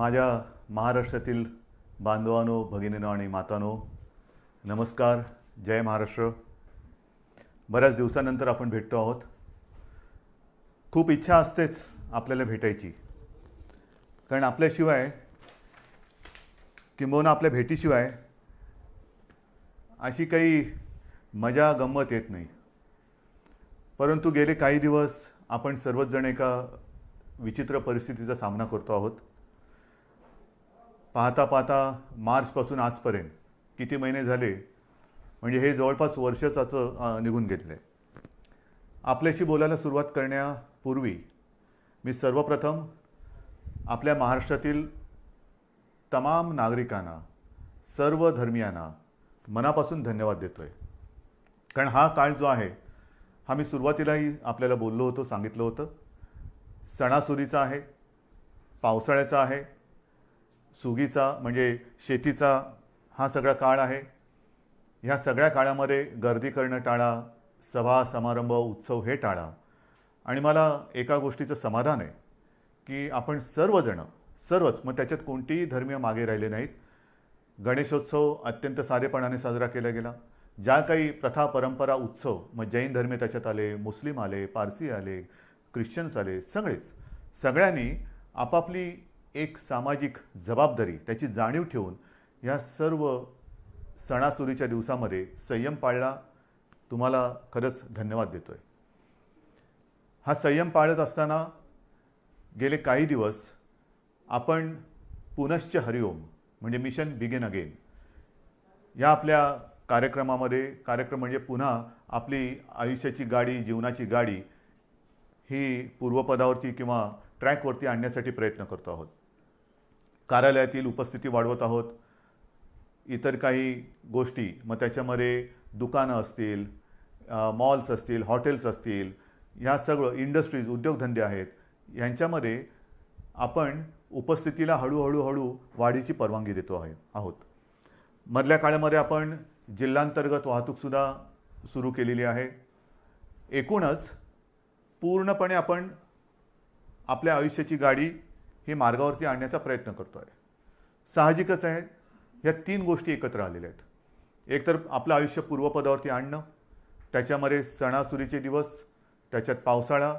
माझ्या महाराष्ट्रातील बांधवांनो, भगिनींनो आणि मातांनो, नमस्कार. जय महाराष्ट्र. बऱ्याच दिवसानंतर आपण भेटतो आहोत. खूप इच्छा असतेच आपल्याला भेटायची, कारण आपल्याशिवाय किंबहुना आपल्या भेटीशिवाय अशी काही मजा गंमत येत नाही. परंतु गेले काही दिवस आपण सर्वच जण एका विचित्र परिस्थितीचा सामना करतो आहोत. पाहता पाहता मार्चपासून आजपर्यंत किती महिने झाले, म्हणजे हे जवळपास वर्षाचं निघून घेतलं आहे. आपल्याशी बोलायला सुरुवात करण्यापूर्वी मी सर्वप्रथम आपल्या महाराष्ट्रातील तमाम नागरिकांना, सर्व धर्मियांना मनापासून धन्यवाद देतो आहे. कारण हा काळ जो आहे, हा मी सुरुवातीलाही आपल्याला बोललो होतो, सांगितलं होतं, सणासुदीचा आहे, पावसाळ्याचा आहे, सुगीचा म्हणजे शेतीचा हा सगळा काळ आहे. ह्या सगळ्या काळामध्ये गर्दी करणं टाळा, सभा समारंभ उत्सव हे टाळा. आणि मला एका गोष्टीचं समाधान आहे की आपण सर्वच, मग त्याच्यात कोणतीही धर्मीय मागे राहिले नाहीत. गणेशोत्सव अत्यंत साधेपणाने साजरा केला गेला. ज्या काही प्रथा परंपरा उत्सव, मग जैन धर्मीय त्याच्यात आले, मुस्लिम आले, पारसी आले, ख्रिश्चन्स आले, सगळ्यांनी आपापली एक सामाजिक जबाबदारी, त्याची जाणीव ठेवून या सर्व सणासुदीच्या दिवसामध्ये संयम पाळला. तुम्हाला खरंच धन्यवाद देतोय. हा संयम पाळत असताना गेले काही दिवस आपण पुनश्च हरिओम म्हणजे मिशन बिगिन अगेन या आपल्या कार्यक्रमामध्ये, कार्यक्रम म्हणजे पुन्हा आपली आयुष्याची गाडी, जीवनाची गाडी ही पूर्वपदावरती किंवा ट्रॅकवरती आणण्यासाठी प्रयत्न करतो आहोत. कार्यालयातील उपस्थिती वाढवत आहोत. इतर काही गोष्टी, मग त्याच्यामध्ये दुकानं असतील, मॉल्स असतील, हॉटेल्स असतील, ह्या सगळं इंडस्ट्रीज, उद्योगधंदे आहेत, यांच्यामध्ये आपण उपस्थितीला हळूहळू वाढीची परवानगी देतो आहोत. मधल्या काळामध्ये आपण जिल्हांतर्गत वाहतूकसुद्धा सुरू केलेली आहे. एकूणच पूर्णपणे आपण आपल्या आयुष्याची गाडी ही मार्गावरती आणण्याचा प्रयत्न करतो आहे. साहजिकच आहे, ह्या तीन गोष्टी एकत्र आलेल्या आहेत. एक तर आपलं आयुष्य पूर्वपदावरती आणणं, त्याच्यामध्ये सणासुदीचे दिवस, त्याच्यात पावसाळा,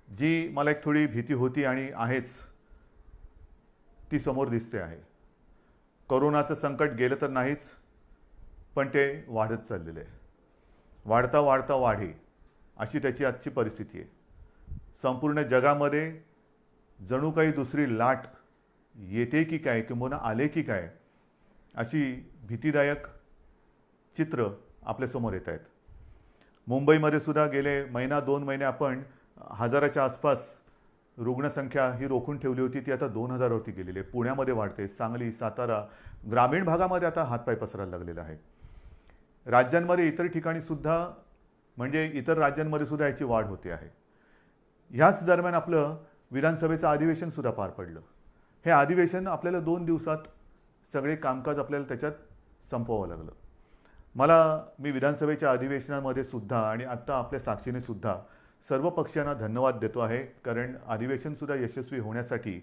जी मला एक थोडी भीती होती आणि आहेच, ती समोर दिसते आहे. कोरोनाचं संकट गेलं तर नाहीच, पण ते वाढत चाललेलं आहे. वाढता वाढता वाढे अशी त्याची आजची परिस्थिती आहे. संपूर्ण जगामध्ये जणू काही दुसरी लाट येते की काय, किंवा आले की काय, अशी भीतीदायक चित्र आपल्यासमोर येत आहेत. मुंबईमध्ये सुद्धा गेले महिना 2 महिने आपण 1000च्या आसपास रुग्णसंख्या ही रोखून ठेवली होती, ती आता 2000वरती गेलेली आहे. पुण्यामध्ये वाढते, सांगली, सातारा, ग्रामीण भागामध्ये आता हातपाय पसरायला लागलेला आहे. राज्यांमध्ये इतर ठिकाणी सुद्धा, म्हणजे इतर राज्यांमध्ये सुद्धा याची वाढ होते आहे. ह्याच दरम्यान आपलं विधानसभेचं अधिवेशन सुद्धा पार पडलं. हे अधिवेशन आपल्याला 2 दिवसात सगळे कामकाज आपल्याला त्याच्यात संपवावं लागलं. मी विधानसभेच्या अधिवेशनामध्ये सुद्धा आणि आत्ता आपल्या साक्षीने सुद्धा सर्व पक्षांना धन्यवाद देतो आहे, कारण अधिवेशनसुद्धा यशस्वी होण्यासाठी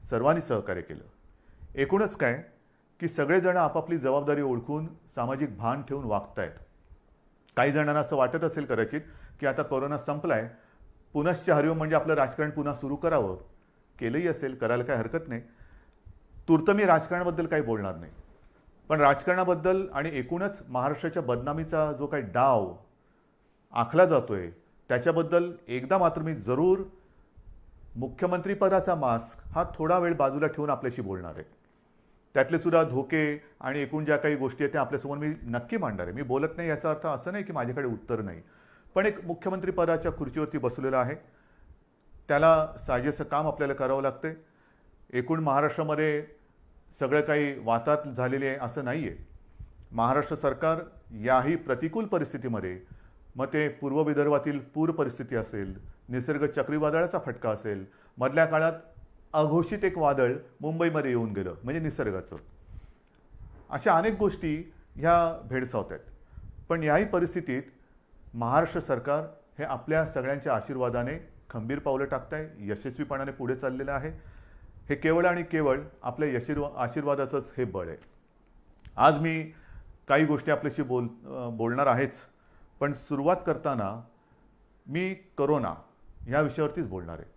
सर्वांनी सहकार्य केलं. एकूणच काय की सगळेजण आपापली जबाबदारी ओळखून सामाजिक भान ठेवून वागत आहेत. काही जणांना असं वाटत असेल कदाचित की आता कोरोना संपलाय, पुनश्च हरिओम म्हणजे आपलं राजकारण पुन्हा सुरू करावं. केलंही असेल, करायला काही हरकत नाही. तूर्त मी राजकारणाबद्दल काही बोलणार नाही, पण राजकारणाबद्दल आणि एकूणच महाराष्ट्राच्या बदनामीचा जो काही डाव आखला जातोय त्याच्याबद्दल एकदा मात्र मी जरूर मुख्यमंत्रीपदाचा मास्क हा थोडा वेळ बाजूला ठेवून आपल्याशी बोलणार आहे. त्यातले सुद्धा धोके आणि एकूण ज्या काही गोष्टी आहेत त्या आपल्यासमोर मी नक्की मांडणार आहे. मी बोलत नाही याचा अर्थ असं नाही की माझ्याकडे उत्तर नाही, पण एक मुख्यमंत्रीपदाच्या खुर्चीवरती बसलेला आहे, त्याला साजेसं काम आपल्याला करावं लागते. एकूण महाराष्ट्रामध्ये सगळं काही वाताहत झालेले आहे असं नाही आहे. महाराष्ट्र सरकार याही प्रतिकूल परिस्थितीमध्ये, मग ते पूर्व विदर्भातील पूर परिस्थिती असेल, निसर्ग चक्रीवादळाचा फटका असेल, मधल्या काळात अघोषित एक वादळ मुंबईमध्ये येऊन गेलं म्हणजे निसर्गाचं, अशा अनेक गोष्टी ह्या भेडसावत आहेत. पण याही परिस्थितीत महाराष्ट्र सरकार हे आपल्या सगळ्यांच्या आशीर्वादाने खंबीर पावलं टाकत आहे, यशस्वीपणाने पुढे चाललेलं आहे. हे केवळ आणि केवळ आपल्या आशीर्वादाचंच हे बळ आहे. आज मी काही गोष्टी आपल्याशी बोलणार आहेच, पण सुरुवात करताना मी करोना या विषयावरतीच बोलणार आहे.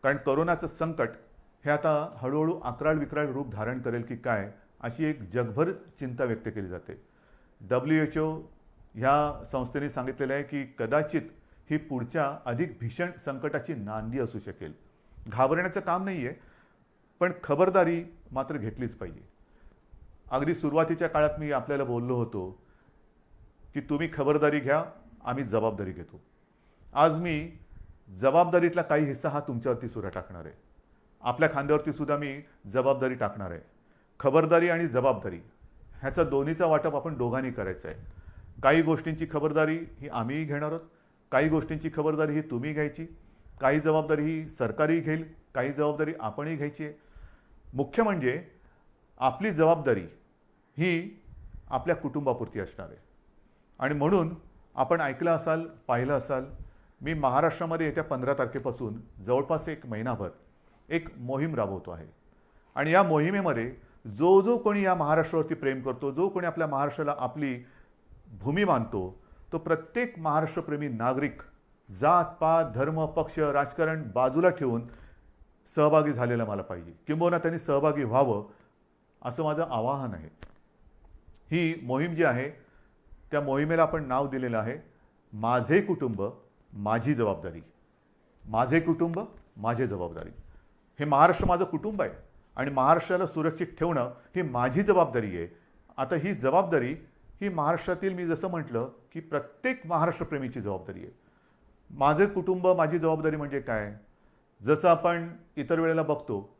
कारण करोनाचं संकट हे आता हळूहळू अक्राळ विक्राळ रूप धारण करेल की काय, अशी एक जगभर चिंता व्यक्त केली जाते. WHO ह्या संस्थेने सांगितलेलं आहे की कदाचित ही पुढच्या अधिक भीषण संकटाची नांदी असू शकेल. घाबरण्याचं काम नाही आहे, पण खबरदारी मात्र घेतलीच पाहिजे. अगदी सुरुवातीच्या काळात मी आपल्याला बोललो होतो की तुम्ही खबरदारी घ्या, आम्ही जबाबदारी घेतो. आज मी जबाबदारीतला काही हिस्सा हा तुमच्यावरती सुद्धा टाकणार आहे. आपल्या खांद्यावरती सुद्धा मी जबाबदारी टाकणार आहे. खबरदारी आणि जबाबदारी ह्याचा दोन्हीचा वाटप आपण दोघांनी करायचं आहे. काही गोष्टींची खबरदारी ही आम्हीही घेणार आहोत, काही गोष्टींची खबरदारी ही तुम्ही घ्यायची, काही जबाबदारी ही सरकारही घेईल, काही जबाबदारी आपणही घ्यायची आहे. मुख्य म्हणजे आपली जबाबदारी ही आपल्या कुटुंबापुरती असणार आहे. आणि म्हणून आपण ऐकलं असाल, पाहिलं असाल, मी महाराष्ट्रामध्ये येत्या 15 तारखेपासून जवळपास एक महिनाभर एक मोहीम राबवतो आहे. आणि या मोहिमेमध्ये जो जो कोणी या महाराष्ट्रावरती प्रेम करतो, जो कोणी आपल्या महाराष्ट्राला आपली भूमी मानतो, तो प्रत्येक महाराष्ट्रप्रेमी नागरिक जात पात धर्म पक्ष राजकारण बाजूला ठेवून सहभागी झालेला मला पाहिजे, किंबहुना त्यांनी सहभागी व्हावं असं माझं आवाहन आहे. ही मोहीम जी आहे त्या मोहिमेला आपण नाव दिलेलं आहे माझे कुटुंब माझी जबाबदारी. माझे कुटुंब माझी जबाबदारी. हे महाराष्ट्र माझं कुटुंब आहे आणि महाराष्ट्राला सुरक्षित ठेवणं ही माझी जबाबदारी आहे. आता ही जबाबदारी ही महाराष्ट्रातील, मी जसं म्हटलं की प्रत्येक महाराष्ट्रप्रेमीची जबाबदारी आहे. माझे कुटुंब माझी जबाबदारी म्हणजे काय? जसं आपण इतर वेळेला बघतो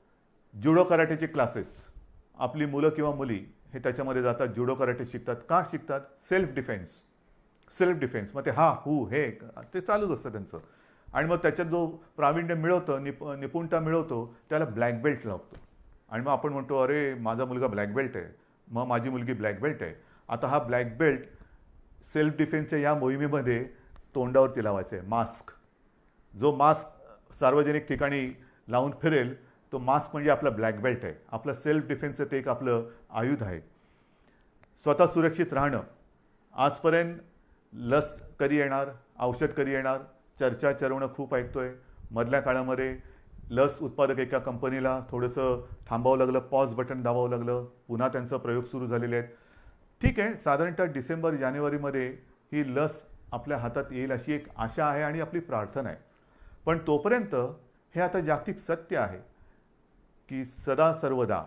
जुडो कराटेचे क्लासेस, आपली मुलं किंवा मुली हे त्याच्यामध्ये जातात, जुडो कराटे शिकतात. का शिकतात? Self defence. मग ते हे ते चालूच असतं त्यांचं. आणि मग त्याच्यात जो प्रावीण्य मिळवतं, निपुणता मिळवतो, त्याला ब्लॅक बेल्ट लागतो. आणि मग आपण म्हणतो अरे माझा मुलगा ब्लॅक बेल्ट आहे, मग माझी मुलगी ब्लॅक बेल्ट आहे. आता हा ब्लॅक बेल्ट सेल्फ डिफेन्सच्या या मोहिमेमध्ये तोंडावरती लावायचा आहे. मास्क. जो मास्क सार्वजनिक ठिकाणी लावून फिरेल तो मास्क म्हणजे आपला ब्लॅक बेल्ट आहे. आपलं सेल्फ डिफेन्सचं ते एक आपलं आयुध आहे. स्वतः सुरक्षित राहणं. आजपर्यंत लस कधी येणार, औषध कधी येणार, चर्चा चरवणं खूप ऐकतोय. मधल्या काळामध्ये लस उत्पादक एका कंपनीला थोडंसं थांबावं लागलं, पॉज बटन दाबावं लागलं, पुन्हा त्यांचा प्रयोग सुरू झालेले आहेत. ठीक आहे, साधारणतः डिसेंबर जानेवारीमध्ये ही लस आपल्या हातात येईल अशी एक आशा आहे आणि आपली प्रार्थना आहे. पण तोपर्यंत हे आता जागतिक सत्य आहे की सदा सर्वदा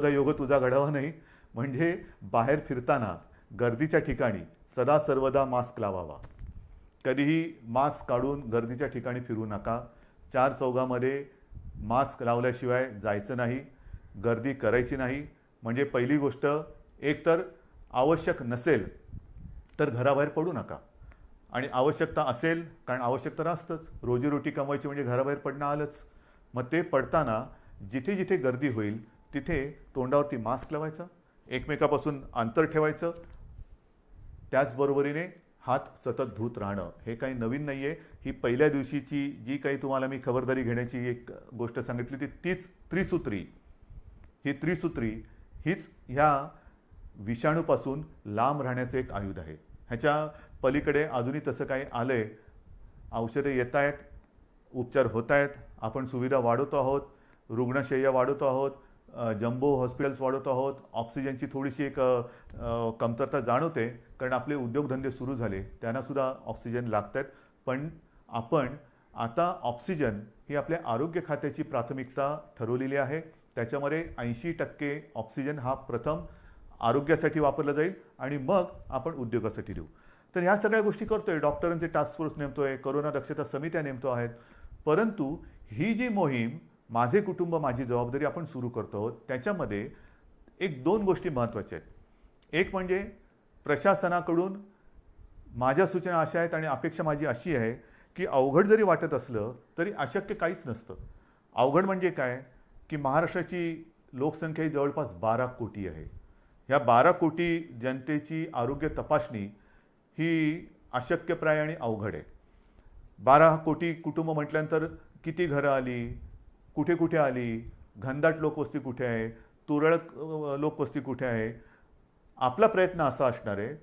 योग तुझा घडावा नाही. म्हणजे बाहेर फिरताना गर्दीच्या ठिकाणी सदा सर्वदा मास्क लावावा. कधीही मास्क काढून गर्दीच्या ठिकाणी फिरू नका. चार चौघामध्ये मास्क लावल्याशिवाय जायचं नाही, गर्दी करायची नाही. म्हणजे पहिली गोष्ट, एकतर आवश्यक नसेल तर घराबाहेर पडू नका. आणि आवश्यकता असेल, कारण आवश्यक तर असतंच, रोजीरोटी कमवायची म्हणजे घराबाहेर पडणं आलंच. मग ते पडताना जिथे जिथे गर्दी होईल तिथे तोंडावरती मास्क लावायचा, एकमेकापासून अंतर ठेवायचं. त्याचबरोबरीने हात सतत धुत राहणं. हे काही नवीन नाही आहे. ही पहिल्या दिवशीची जी काही तुम्हाला मी खबरदारी घेण्याची एक गोष्ट सांगितली ती तीच त्रिसूत्री. ही त्रिसूत्री हीच ह्या विषाणूपासून लांब राहण्याचं एक आयुध आहे. ह्याच्या पलीकडे अजूनही तसं काही आलं आहे. औषधं येत आहेत, उपचार होत आहेत, आपण सुविधा वाढवतो आहोत, रुग्णशय्या वाढवतो आहोत, जम्बो हॉस्पिटल्स वाढवतो आहोत. ऑक्सिजनची थोडीशी एक कमतरता जाणवते, कारण आपले उद्योगधंदे सुरू झाले, त्यांनासुद्धा ऑक्सिजन लागत आहेत. पण आपण आता ऑक्सिजन ही आपल्या आरोग्य खात्याची प्राथमिकता ठरवलेली आहे. त्याच्यामध्ये 80% ऑक्सिजन हा प्रथम आरोग्यासाठी वापरला जाईल आणि मग आपण उद्योगासाठी देऊ. तर ह्या सगळ्या गोष्टी करतोय. डॉक्टरांचे टास्क फोर्स नेमतोय, कोरोना दक्षता समित्या नेमतो आहेत. परंतु ही जी मोहीम माझे कुटुंब माझी जबाबदारी आपण सुरू करतो आहोत, त्याच्यामध्ये एक दोन गोष्टी महत्त्वाच्या आहेत. एक म्हणजे प्रशासनाकडून माझ्या सूचना अशा आहेत आणि अपेक्षा माझी अशी आहे की अवघड जरी वाटत असलं तरी अशक्य काहीच नसतं. अवघड म्हणजे काय की महाराष्ट्राची लोकसंख्या ही जवळपास 12 कोटी आहे. ह्या 12 कोटी जनतेची आरोग्य तपासणी ही अशक्यप्राय आणि अवघड आहे. 12 कोटी कुटुंब म्हटल्यानंतर किती घरं आली, कुठे कुठे आली, घनदाट लोकवस्ती कुठे आहे, तुरळक लोकवस्ती कुठे आहे. आपला प्रयत्न असा असणार आहे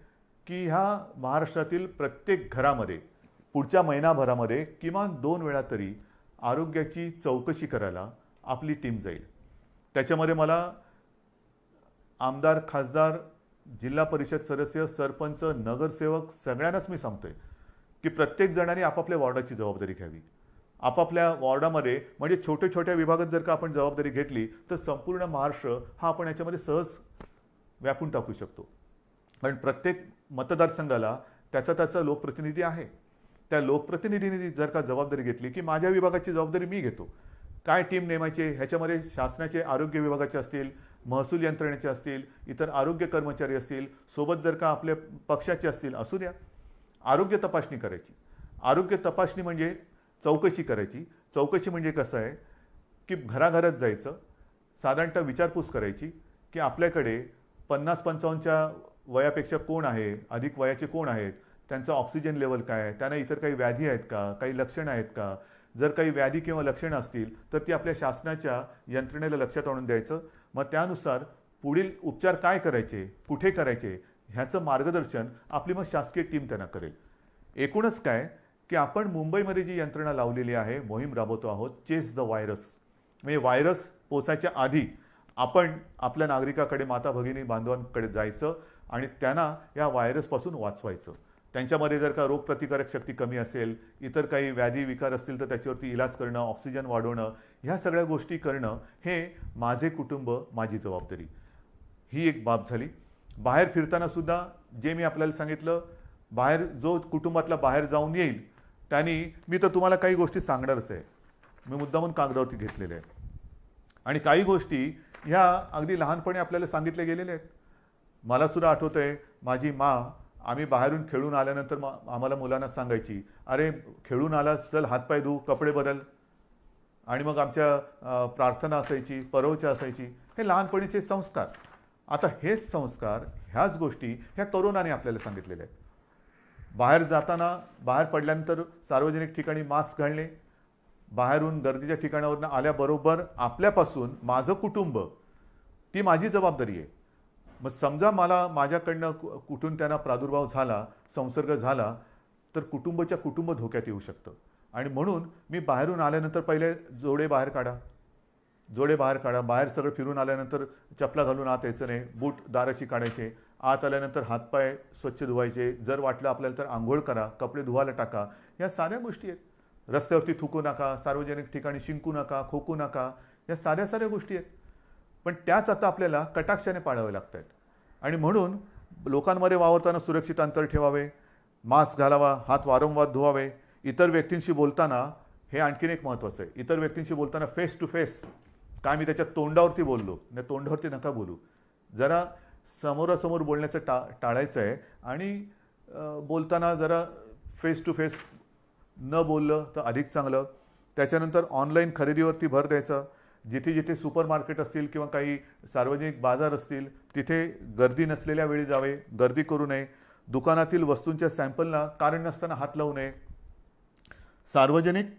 की ह्या महाराष्ट्रातील प्रत्येक घरामध्ये पुढच्या महिनाभरामध्ये किमान 2 वेळा तरी आरोग्याची चौकशी करायला आपली टीम जाईल. त्याच्यामध्ये मला आमदार, खासदार, जिल्हा परिषद सदस्य, सरपंच, नगरसेवक सगळ्यांनाच मी सांगतोय की प्रत्येक जणांनी आपापल्या वॉर्डाची जबाबदारी घ्यावी. आपापल्या वॉर्डामध्ये म्हणजे छोट्या छोट्या विभागात जर का आपण जबाबदारी घेतली तर संपूर्ण महाराष्ट्र हा आपण याच्यामध्ये सहज व्यापून टाकू शकतो. कारण प्रत्येक मतदारसंघाला त्याचा लोकप्रतिनिधी आहे. त्या लोकप्रतिनिधींनी जर का जबाबदारी घेतली की माझ्या विभागाची जबाबदारी मी घेतो, काय टीम नेमायचे, ह्याच्यामध्ये शासनाचे आरोग्य विभागाचे असतील, महसूल यंत्रणेचे असतील, इतर आरोग्य कर्मचारी असतील, सोबत जर का आपल्या पक्षाचे असतील, असू द्या. आरोग्य तपासणी करायची. आरोग्य तपासणी म्हणजे चौकशी करायची. चौकशी म्हणजे कसं आहे की घराघरात जायचं, साधारणतः विचारपूस करायची की आपल्याकडे 50-55च्या वयापेक्षा कोण आहे, अधिक वयाचे कोण आहेत, त्यांचं ऑक्सिजन लेवल काय आहे, त्यांना इतर काही व्याधी आहेत का, काही लक्षणं आहेत का. जर काही व्याधी किंवा लक्षणं असतील तर ती आपल्या शासनाच्या यंत्रणेला लक्षात आणून द्यायचं. मग त्यानुसार पुढील उपचार काय करायचे, कुठे करायचे ह्याचं मार्गदर्शन आपली मग शासकीय टीम त्यांना करेल. एकूणच काय की आपण मुंबईमध्ये जी यंत्रणा लावलेली आहे, मोहीम राबवतो आहोत, चेस द व्हायरस. म्हणजे व्हायरस पोचायच्या आधी आपण आपल्या नागरिकाकडे, माता भगिनी बांधवांकडे जायचं आणि त्यांना या व्हायरसपासून वाचवायचं. त्यांच्यामध्ये जर का रोगप्रतिकारक शक्ती कमी असेल, इतर काही व्याधी विकार असतील तर त्याच्यावरती इलाज करणं, ऑक्सिजन वाढवणं, ह्या सगळ्या गोष्टी करणं हे माझे कुटुंब माझी जबाबदारी, ही एक बाब झाली. बाहेर फिरताना सुद्धा जे मी आपल्याला सांगितलं, बाहेर जो कुटुंबातला बाहेर जाऊन येईल त्यांनी, मी तर तुम्हाला काही गोष्टी सांगणारच आहे, मी मुद्दामून कागदावरती घेतलेल्या आहेत. आणि काही गोष्टी ह्या अगदी लहानपणी आपल्याला सांगितल्या गेलेल्या आहेत. मला सुद्धा आठवतं आहे, माझी आम्ही बाहेरून खेळून आल्यानंतर आम्हाला मुलांना सांगायची, अरे खेळून आलास, चल हातपाय धू, कपडे बदल. आणि मग आमच्या प्रार्थना असायची, परवच्या असायची. हे लहानपणीचे संस्कार. आता हेच संस्कार, ह्याच गोष्टी ह्या करोनाने आपल्याला सांगितलेल्या आहेत. बाहेर जाताना, बाहेर पडल्यानंतर सार्वजनिक ठिकाणी मास्क घालणे, बाहेरून गर्दीच्या ठिकाणावरून आल्याबरोबर आपल्यापासून माझं कुटुंब, ती माझी जबाबदारी आहे. मग समजा मला माझ्याकडनं कुठून त्यांना प्रादुर्भाव झाला, संसर्ग झाला, तर कुटुंब धोक्यात येऊ शकतं. आणि म्हणून मी बाहेरून आल्यानंतर पहिले जोडे बाहेर काढा. बाहेर सगळं फिरून आल्यानंतर चपला घालून आत यायचं नाही, बूट दाराशी काढायचे, आत आल्यानंतर हातपाय स्वच्छ धुवायचे, जर वाटलं आपल्याला तर आंघोळ करा, कपडे धुवायला टाका. या साऱ्या गोष्टी आहेत. रस्त्यावरती थुकू नका, सार्वजनिक ठिकाणी शिंकू नका, खोकू नका, या साऱ्या गोष्टी आहेत. पण त्याच आता आपल्याला कटाक्षाने पाळावे लागत आहेत. आणि म्हणून लोकांमध्ये वावरताना सुरक्षित अंतर ठेवावे, मास्क घालावा, हात वारंवार धुवावे. इतर व्यक्तींशी बोलताना हे आणखीन एक महत्त्वाचं आहे, इतर व्यक्तींशी बोलताना फेस टू फेस, काय मी त्याच्या तोंडावरती बोललो नाही, तोंडावरती नका बोलू. जरा समोरासमोर बोलण्याचं टाळायचं आहे. आणि बोलताना जरा फेस टू फेस न बोललं तर अधिक चांगलं. त्याच्यानंतर ऑनलाईन खरेदीवरती भर द्यायचा. जिथे जिथे सुपर मार्केट असतील किंवा काही सार्वजनिक बाजार असतील तिथे गर्दी नसलेल्या वेळी जावे, गर्दी करू नये. दुकानातील वस्तूंच्या सॅम्पलला कारण नसताना हात लावू नये. सार्वजनिक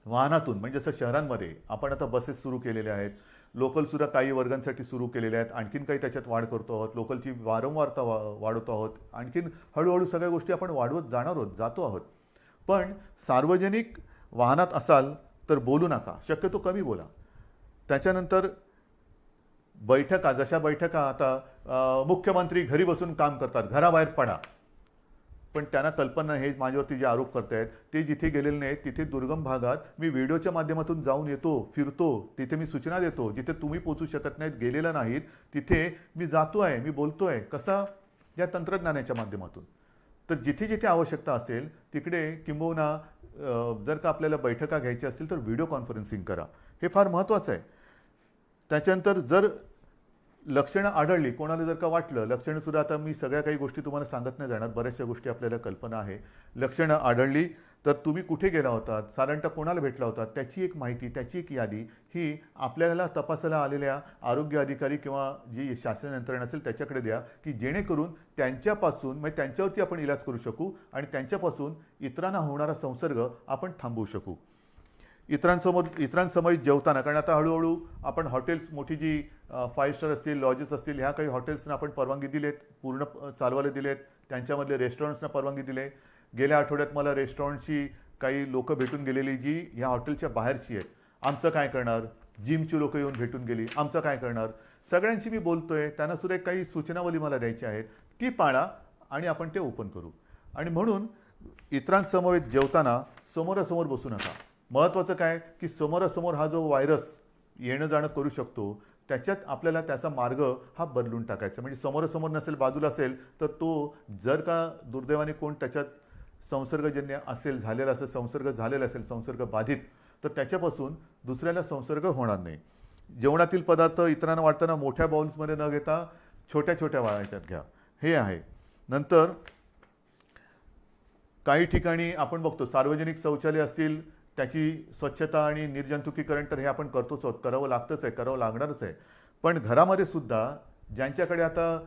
वाहनातून म्हणजे जसं शहरांमध्ये आपण आता बसेस सुरू केलेल्या आहेत, लोकलसुद्धा काही वर्गांसाठी सुरू केलेल्या आहेत, आणखीन काही त्याच्यात वाढ करतो आहोत, लोकलची वारंवारता वाढवतो आहोत, आणखीन हळूहळू सगळ्या गोष्टी आपण वाढवत जातो आहोत. पण सार्वजनिक वाहनात असाल तर बोलू नका, शक्यतो कमी बोला. त्याच्यानंतर बैठका, जशा बैठका आता मुख्यमंत्री घरी बसून काम करतात, घराबाहेर पडा. पण त्यांना कल्पना, हे माझ्यावरती जे आरोप करतायत ते जिथे गेलेले नाहीत, तिथे दुर्गम भागात मी व्हिडिओच्या माध्यमातून जाऊन येतो, फिरतो, तिथे मी सूचना देतो. जिथे तुम्ही पोचू शकत नाहीत, गेलेला नाहीत, तिथे मी जातो आहे, मी बोलतो आहे. कसा? या तंत्रज्ञानाच्या माध्यमातून. तर जिथे जिथे आवश्यकता असेल तिकडे किंबहुना जर का आपल्याला बैठका घ्यायच्या असतील तर व्हिडिओ कॉन्फरन्सिंग करा. हे फार महत्त्वाचं आहे. त्याच्यानंतर जर लक्षणं आढळली, कोणाला जर का वाटलं, लक्षणंसुद्धा आता मी सगळ्या काही गोष्टी तुम्हाला सांगत नाही जाणार, बऱ्याचशा गोष्टी आपल्याला कल्पना आहे. लक्षणं आढळली तर तुम्ही कुठे गेला होतात, साधारणतः कोणाला भेटला होतात, त्याची एक माहिती, त्याची एक यादी ही आपल्याला तपासायला आलेल्या आरोग्य अधिकारी किंवा जी शासन यंत्रणा असेल त्याच्याकडे द्या, की जेणेकरून त्यांच्यापासून म्हणजे त्यांच्यावरती आपण इलाज करू शकू आणि त्यांच्यापासून इतरांना होणारा संसर्ग आपण थांबवू शकू. इतरांसमोर जेवताना, कारण आता हळूहळू आपण हॉटेल्स, मोठी जी 5 स्टार असतील, लॉजेस असतील, ह्या काही हॉटेल्सना आपण परवानगी दिलेत, पूर्ण चालवायला दिलेत. त्यांच्यामधले रेस्टॉरंट्सना परवानगी दिले. गेल्या आठवड्यात मला रेस्टॉरंटची काही लोकं भेटून गेलेली जी ह्या हॉटेलच्या बाहेरची आहेत. आमचं काय करणार? जिमची लोकं येऊन भेटून गेली. आमचं काय करणार? सगळ्यांशी मी बोलतोय. त्यांना सुद्धा एक काही सूचनावली मला द्यायची आहेत, ती पाळा आणि आपण ते ओपन करू. आणि म्हणून इतरांसमवेत जेवताना समोरासमोर बसू नका. महत्त्वाचं काय की समोरासमोर हा जो व्हायरस येणं जाणं करू शकतो, त्याच्यात आपल्याला त्याचा मार्ग हा बदलून टाकायचा. म्हणजे समोरासमोर नसेल, बाजूला असेल, तर तो जर का दुर्दैवाने कोण त्याच्यात संसर्गजन्य असेल, झालेला असेल, संसर्ग झालेला असेल, संसर्ग बाधित, तर त्याच्यापासून दुसऱ्याला संसर्ग होणार नाही. जेवणातील पदार्थ इतरांना वाटताना मोठ्या बाउल्समध्ये न घेता छोट्या छोट्या वाळायच्यात घ्या, हे आहे. नंतर काही ठिकाणी आपण बघतो सार्वजनिक शौचालय असतील, त्याची स्वच्छता आणि निर्जंतुकीकरण तर हे आपण करतोच आहोत, करावं लागतंच आहे, करावं लागणारच आहे. पण घरामध्ये सुद्धा ज्यांच्याकडे आता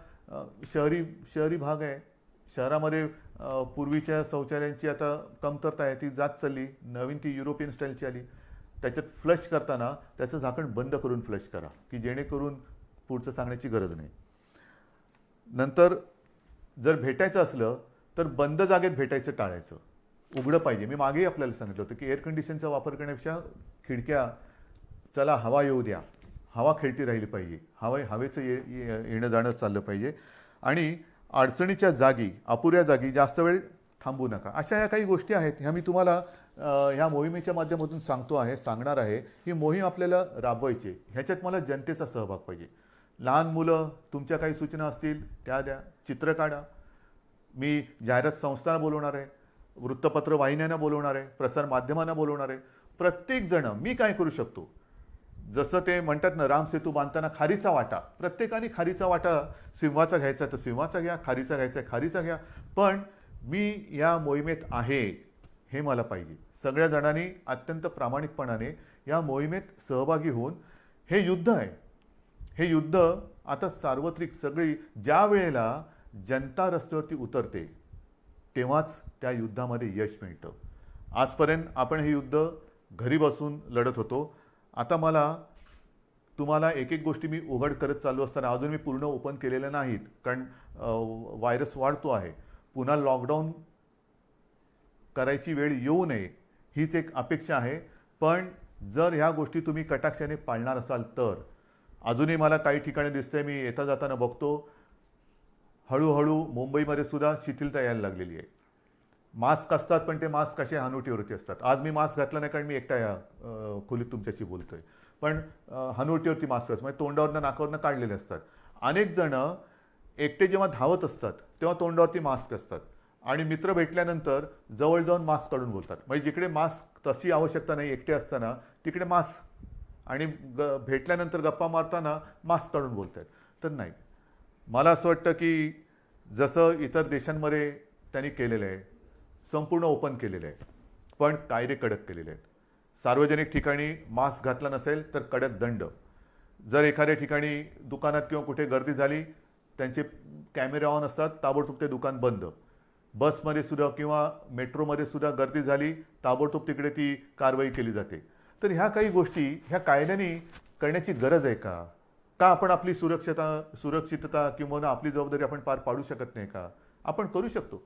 शहरी भाग आहे, शहरामध्ये पूर्वीच्या शौचालयांची आता कमतरता आहे, ती जात चालली. नवीन ती युरोपियन स्टाईलची आली. त्याच्यात फ्लश करताना त्याचं झाकण बंद करून फ्लश करा, की जेणेकरून पुढचं सांगण्याची गरज नाही. नंतर जर भेटायचं असलं तर बंद जागेत भेटायचं टाळायचं, उघडं पाहिजे. मी मागेही आपल्याला सांगितलं होतं की एअर कंडिशनचा वापर करण्यापेक्षा खिडक्या, चला हवा येऊ द्या, हवा खेळती राहिली पाहिजे, हवेचं येणं जाणं चाललं पाहिजे. आणि अडचणीच्या जागी, अपुऱ्या जागी जास्त वेळ थांबू नका. अशा या काही गोष्टी आहेत, ह्या मी तुम्हाला ह्या मोहिमेच्या माध्यमातून सांगणार आहे. ही मोहीम आपल्याला राबवायची, ह्याच्यात मला जनतेचा सहभाग पाहिजे. लहान मुलं, तुमच्या काही सूचना असतील त्या द्या, चित्र काढा. मी जाहिरात संस्थांना बोलवणार आहे, वृत्तपत्र वाहिन्यांना बोलवणार आहे, प्रसार माध्यमांना बोलवणार आहे. प्रत्येकजण मी काय करू शकतो, जसं ते म्हणतात ना, रामसेतू बांधताना खारीचा वाटा, प्रत्येकाने खारीचा वाटा सिंहाचा घ्यायचा तर सिंहाचा घ्या, खारीचा घ्यायचा खारीचा घ्या. पण मी या मोहिमेत आहे हे मला पाहिजे. सगळ्या जणांनी अत्यंत प्रामाणिकपणाने या मोहिमेत सहभागी होऊन, हे युद्ध आहे, हे युद्ध आता सार्वत्रिक, सगळी ज्या वेळेला जनता रस्त्यावरती उतरते तेव्हाच त्या युद्धामध्ये यश मिळतं. आजपर्यंत आपण हे युद्ध घरी बसून लढत होतो. आता मला तुम्हाला एक एक गोष्टी मी उघड करत चालू असताना, अजून मी पूर्ण ओपन केलेल्या नाहीत, कारण व्हायरस वाढतो आहे. पुन्हा लॉकडाऊन करायची वेळ येऊ नये हीच एक अपेक्षा आहे. पण जर ह्या गोष्टी तुम्ही कटाक्षाने पाळणार असाल तर, अजूनही मला काही ठिकाणी दिसतंय, मी येता जाताना बघतो, हळूहळू मुंबईमध्ये सुद्धा शिथिलता यायला लागलेली आहे. मास्क असतात पण ते मास्क कसे हनुवटीवरती असतात. आज मी मास्क घातला नाही कारण मी एकटा या खोलीत तुमच्याशी बोलतोय, पण हनुवटीवरती मास्क असतात, म्हणजे तोंडावरनं नाकावरनं काढलेले असतात. अनेक जण एकटे जेव्हा धावत असतात तेव्हा तोंडावरती मास्क असतात, आणि मित्र भेटल्यानंतर जवळ जाऊन मास्क काढून बोलतात. म्हणजे जिकडे मास्क तशी आवश्यकता नाही एकटे असताना, तिकडे मास्क, आणि भेटल्यानंतर गप्पा मारताना मास्क काढून बोलतात. तर नाही, मला असं वाटतं की जसं इतर देशांमध्ये त्यांनी केलेलं आहे, संपूर्ण ओपन केलेलं आहे, पण कायदे कडक केलेले आहेत. सार्वजनिक ठिकाणी मास्क घातला नसेल तर कडक दंड. जर एखाद्या ठिकाणी दुकानात किंवा कुठे गर्दी झाली, त्यांचे कॅमेरे ऑन असतात, ताबडतोब ते दुकान बंद. बसमध्ये सुद्धा किंवा मेट्रोमध्ये सुद्धा गर्दी झाली, ताबडतोब तिकडे ती कारवाई केली जाते. तर ह्या काही गोष्टी ह्या कायद्याने करण्याची गरज आहे का? का आपण आपली सुरक्षितता किंवा आपली जबाबदारी आपण पार पाडू शकत नाही का? आपण करू शकतो,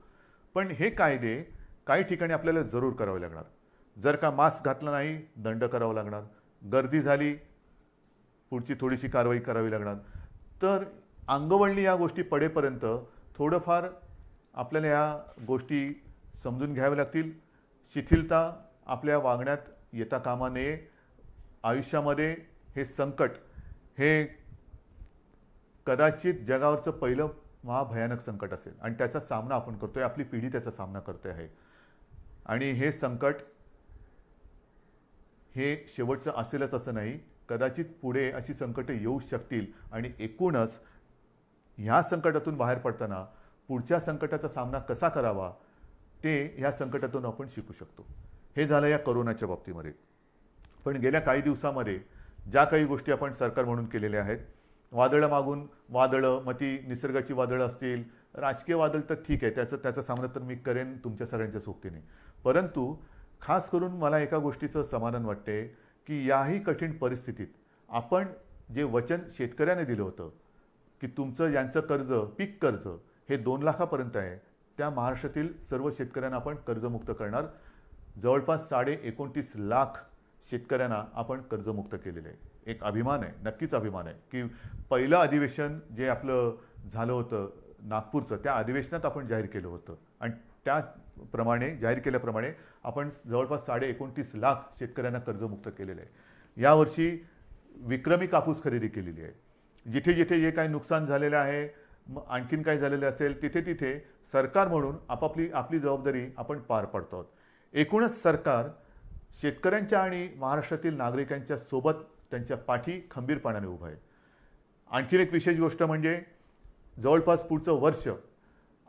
पण हे कायदे काही ठिकाणी आपल्याला जरूर करावे लागणार. जर का मास्क घातला नाही, दंड करावा लागणार. गर्दी झाली, पुढची थोडीशी कारवाई करावी लागणार. तर अंगवळणी या गोष्टी पडेपर्यंत थोडंफार आपल्याला या गोष्टी समजून घ्याव्या लागतील. शिथिलता आपल्या वागण्यात येता कामा नये. आयुष्यामध्ये हे संकट हे कदाचित जगावरचं पहिलं महाभयानक संकट असेल, आणि त्याचा सामना आपण करतोय, आपली पिढी त्याचा सामना करते आहे. आणि हे संकट हे शेवटचं असेलच असं नाही, कदाचित पुढे अशी संकटे येऊ शकतील, आणि एकूणच ह्या संकटातून बाहेर पडताना पुढच्या संकटाचा सामना कसा करावा ते ह्या संकटातून आपण शिकू शकतो. हे झालं या कोरोनाच्या बाबतीमध्ये. पण गेल्या काही दिवसामध्ये ज्या काही गोष्टी आपण सरकार म्हणून केलेल्या आहेत, वादळं मागून वादळं, मग ती निसर्गाची वादळं असतील, राजकीय वादळ तर ठीक आहे, त्याचा सामना तर मी करेन तुमच्या सगळ्यांच्या सोबतीने. परंतु खास करून मला एका गोष्टीचं समाधान वाटते की याही कठीण परिस्थितीत आपण जे वचन शेतकऱ्याने दिलं होतं की तुमचं यांचं कर्ज पीक कर्ज हे 2 लाखापर्यंत आहे, त्या महाराष्ट्रातील सर्व शेतकऱ्यांना आपण कर्जमुक्त करणार. जवळपास 29.5 लाख शेतकऱ्यांना आपण कर्जमुक्त केलेलं आहे. एक अभिमान आहे, नक्कीच अभिमान आहे की पहिलं अधिवेशन जे आपलं झालं होतं नागपूरचं, त्या अधिवेशनात आपण जाहीर केलं होतं आणि त्याप्रमाणे जाहीर केल्याप्रमाणे आपण जवळपास 29.5 लाख शेतकऱ्यांना कर्जमुक्त केलेलं आहे. यावर्षी विक्रमी कापूस खरेदी केलेली आहे. जिथे जिथे जे काही नुकसान झालेलं आहे, आणखीन काय झालेलं असेल, तिथे तिथे सरकार म्हणून आपली जबाबदारी आपण पार पाडतो आहोत. एकूणच सरकार शेतकऱ्यांच्या आणि महाराष्ट्रातील नागरिकांच्या सोबत त्यांच्या पाठी खंबीरपणाने उभं आहे. आणखीन एक विशेष गोष्ट म्हणजे जवळपास पुढचं वर्ष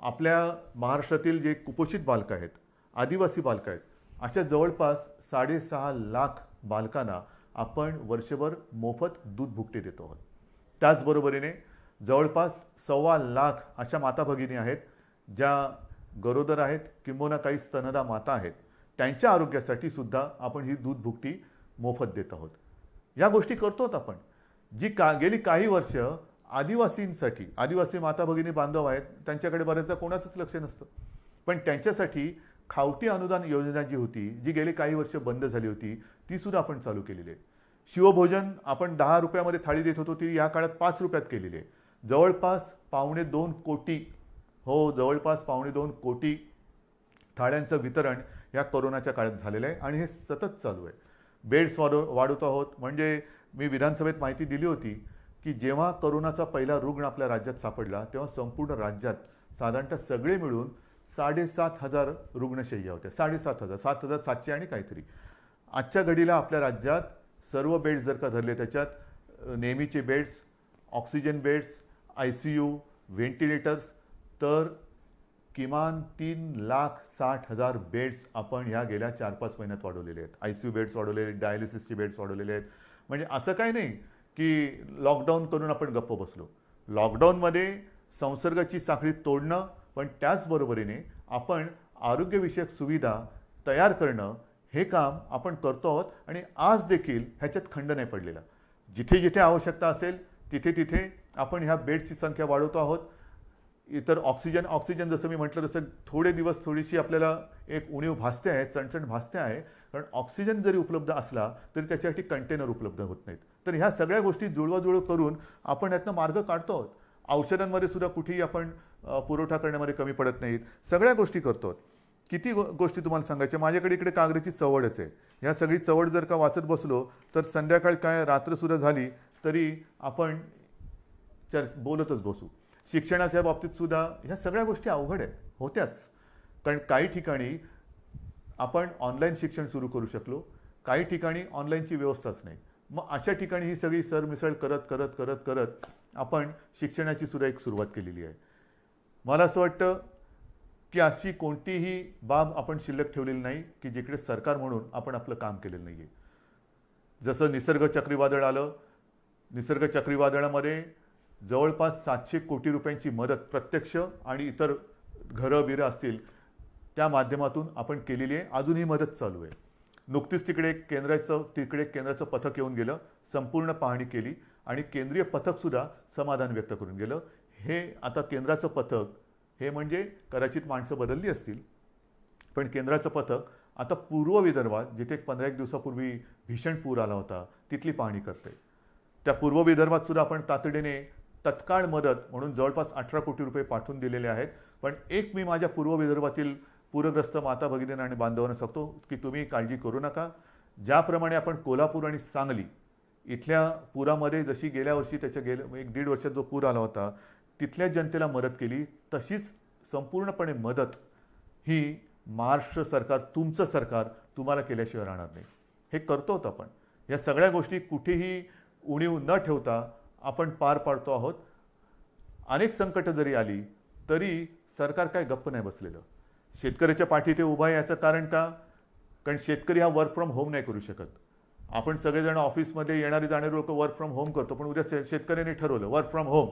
आपल्या महाराष्ट्रातील जे कुपोषित बालकं आहेत, आदिवासी बालकं आहेत, अशा जवळपास 6.5 लाख बालकांना आपण वर्षभर मोफत दूध भुकटी देतो आहोत. त्याचबरोबरीने जवळपास 1.25 लाख अशा माता भगिनी आहेत ज्या गरोदर आहेत किंबहुना काही स्तनदा माता आहेत, त्यांच्या आरोग्यासाठी सुद्धा आपण ही दूध भुकटी मोफत देत आहोत. या गोष्टी करतोत आपण. गेली काही वर्ष आदिवासींसाठी, आदिवासी माता भगिनी बांधव आहेत, त्यांच्याकडे बऱ्याचदा कोणाचंच लक्ष नसतं, पण त्यांच्यासाठी खावटी अनुदान योजना जी होती, जी गेली काही वर्ष बंद झाली होती, ती सुद्धा आपण चालू केलेली आहे. शिवभोजन आपण 10 रुपयामध्ये थाळी देत होतो, ती या काळात 5 रुपयात केलेली आहे. जवळपास 2.25 कोटी, जवळपास 2.25 कोटी थाळ्यांचं वितरण या कोरोनाच्या काळात झालेलं आहे आणि हे सतत चालू आहे. बेड्स वाढवत आहोत. म्हणजे मी विधानसभेत माहिती दिली होती की जेव्हा कोरोनाचा पहिला रुग्ण आपल्या राज्यात सापडला तेव्हा संपूर्ण राज्यात साधारणतः सगळे मिळून 7,500 रुग्णशय्या होत्या. 7,500, 7,700 आणि काहीतरी. आजच्या घडीला आपल्या राज्यात सर्व बेड्स जर का धरले, त्याच्यात नेहमीचे beds, oxygen beds, ICU, ventilators, तर किमान 3,60,000 बेड्स आपण ह्या गेल्या 4-5 महिन्यात वाढवलेले आहेत. ICU बेड्स वाढवलेले आहेत, डायलिसिसचे बेड्स वाढवलेले आहेत. म्हणजे असं काही नाही की लॉकडाऊन करून आपण गप्प बसलो. लॉकडाऊनमध्ये संसर्गाची साखळी तोडणं, पण त्याचबरोबरीने आपण आरोग्यविषयक सुविधा तयार करणं, हे काम आपण करतो आहोत आणि आज देखील ह्याच्यात खंड नाही पडलेला. जिथे जिथे आवश्यकता असेल तिथे तिथे आपण ह्या बेडची संख्या वाढवतो आहोत. इतर ऑक्सिजन जसं मी म्हटलं तसं थोडे दिवस थोडीशी आपल्याला एक उणीव भासते आहे, चणचण भासते आहे, कारण ऑक्सिजन जरी उपलब्ध असला तरी त्याच्यासाठी कंटेनर उपलब्ध होत नाहीत. तर ह्या सगळ्या गोष्टी जुळवाजुळव करून आपण यातनं मार्ग काढतो आहोत. औषधांमध्ये सुद्धा कुठेही आपण पुरवठा करण्यामध्ये कमी पडत नाहीत. सगळ्या गोष्टी करतो आहोत. किती गोष्टी तुम्हाला सांगायच्या. माझ्याकडे इकडे कागदाची चवडच आहे. ह्या सगळी चवड जर का वाचत बसलो तर संध्याकाळ काय रात्रसुद्धा झाली तरी आपण बोलतच बसू. शिक्षणाच्या बाबतीत सुद्धा ह्या सगळ्या गोष्टी अवघड आहेत, होत्याच. कारण काही ठिकाणी आपण ऑनलाईन शिक्षण सुरू करू शकलो, काही ठिकाणी ऑनलाईनची व्यवस्थाच नाही. मग अशा ठिकाणी ही सगळी सरमिसळ करत करत करत करत आपण शिक्षणाची सुद्धा एक सुरुवात केलेली आहे. मला असं वाटतं की अशी कोणतीही बाब आपण शिल्लक ठेवलेली नाही की जिकडे सरकार म्हणून आपण आपलं काम केलेलं नाही आहे. जसं निसर्ग चक्रीवादळ आलं, निसर्ग चक्रीवादळामध्ये जवळपास 700 कोटी रुपयांची मदत प्रत्यक्ष आणि इतर घरं बिरं असतील त्या माध्यमातून आपण केलेली आहे. अजूनही मदत चालू आहे. नुकतीच तिकडे केंद्राचं पथक येऊन गेलं, संपूर्ण पाहणी केली आणि केंद्रीय पथकसुद्धा समाधान व्यक्त करून गेलं. हे आता केंद्राचं पथक हे म्हणजे कदाचित माणसं बदलली असतील, पण केंद्राचं पथक आता पूर्व विदर्भात जिथे 15 दिवसापूर्वी भीषण पूर आला होता तिथली पाहणी करते. त्या पूर्व विदर्भात सुद्धा आपण तातडीने तत्काळ मदत म्हणून जवळपास 18 कोटी रुपये पाठवून दिलेले आहेत. पण एक मी माझ्या पूर्व विदर्भातील पूरग्रस्त माता भगिनींना आणि बांधवांना सांगतो की तुम्ही काळजी करू नका. ज्याप्रमाणे आपण कोल्हापूर आणि सांगली इथल्या पुरामध्ये जशी गेल्या वर्षी त्याच्या 1-1.5 वर्षात जो पूर आला होता तिथल्या जनतेला मदत केली, तशीच संपूर्णपणे मदत ही महाराष्ट्र सरकार, तुमचं सरकार तुम्हाला केल्याशिवाय राहणार नाही. हे करतो आपण. या सगळ्या गोष्टी कुठेही उणीव न ठेवता आपण पार पाडतो आहोत. अनेक संकट जरी आली तरी सरकार काय गप्प नाही बसलेलं. शेतकऱ्याच्या पाठी ते उभा आहे. याचं कारण का? कारण शेतकरी हा वर्क फ्रॉम होम नाही करू शकत. आपण सगळेजण ऑफिसमध्ये येणारे जाणारे लोक वर्क फ्रॉम होम करतो, पण उद्या शेतकऱ्याने ठरवलं वर्क फ्रॉम होम